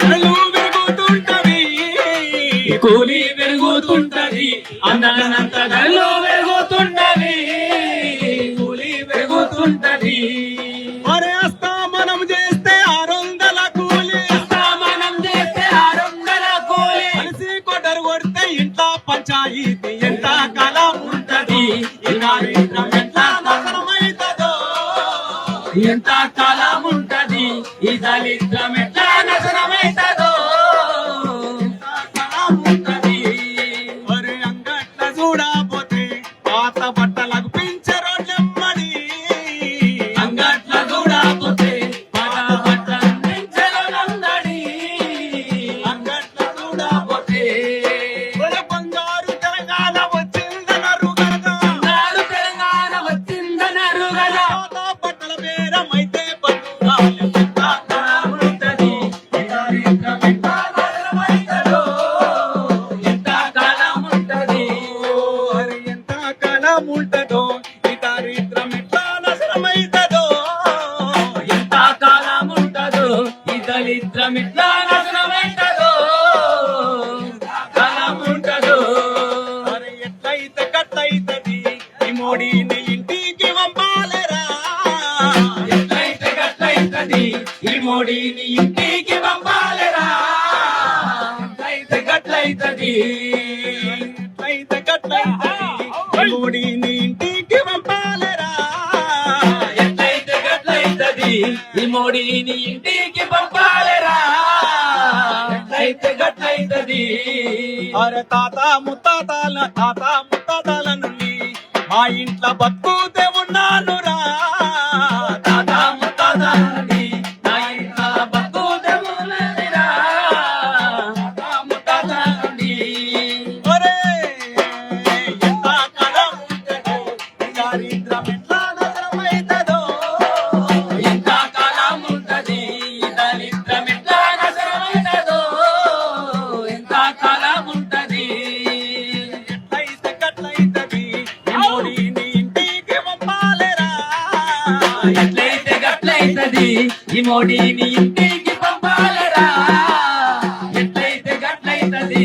కళ్ళు పెరుగుతుంటది కూలి పెరుగుతుంటది అన్నంత కళ్ళు పెరుగుతుంటది కూలి పెరుగుతుంటది అరే అస్తా మనం చేస్తే 600 కూలి మనం చేస్తే 600 కూలి కలిసి కొట్టరు కొడితే ఇంట్లో పంచాయితీ ఎంత కాలం ఉంటది ఎంత కాలం ఉంటది ఈ దళిద్రం ఎట్లా నశనమైతదో ఉంటది మరి అంగట్ల చూడపోతే పాత బట్టలకు పెంచే రోడ్లెమ్మడి అంగట్ల చూడపోతే పాత బట్టలు పెంచే రోడ్లందడి అంగట్ల చూడపోతే బంగారు తెలంగాణ వచ్చిందనరు గదా బంగారు తెలంగాణ వచ్చిందనరు గదా బట్టల బేరమైతే ఉంటదో ఈ దారిద్రం ఎట్లా నశనమైతదో ఎంత కాలం ఉంటదో ఈ దళిద్రం ఎట్లా నశనమైతదో కాలం ఉంటదో మరి ఎట్లయితే గట్లయితది ఈ మోడీని ఇంటికి పంపాలరా ఎట్లయితే గట్లయితది ఈ మోడీని ఇంటికి పంపాలరా ఎట్లయితే గట్లయితది ఎట్లయితే గట్లయితది మోడీని ఇంటికి పంపాలరా ఎట్లయితే గట్లయితది ఈ మోడీని ఇంటికి పంపాలరా ఎట్లయితే గట్లయితది అరే తాత ముత్తాతల నుండి మా ఇంట్లో బతుకుతే ఉన్నానురా తాత ముత్తాతల నుండి నా ఇంట్లో బతుకుతే ఉన్నానురా తాత ముత్తాతల నుండి దారిద్రం ఎట్లా నశనమైతదో ఎంత కాలం ఉంటది దరిద్రం ఎట్లా నశనమైతదో ఎంత కాలం ఉంటది ఎట్లయితే గట్లయితది ఈ మోడీని ఇంటికి పంపాలరా ఎట్లయితే గట్లయితది ఈ మోడీని ఇంటికి పంపాలరా ఎట్లయితే గట్లయితది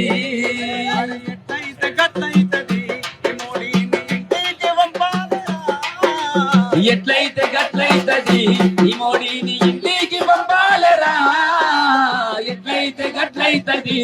ఎట్లయితే గట్లయితది ఎట్లయితే గట్లయితది ఈ మోడీని ఇంటికి పంపాలరా ఎట్లయితే గట్లయితది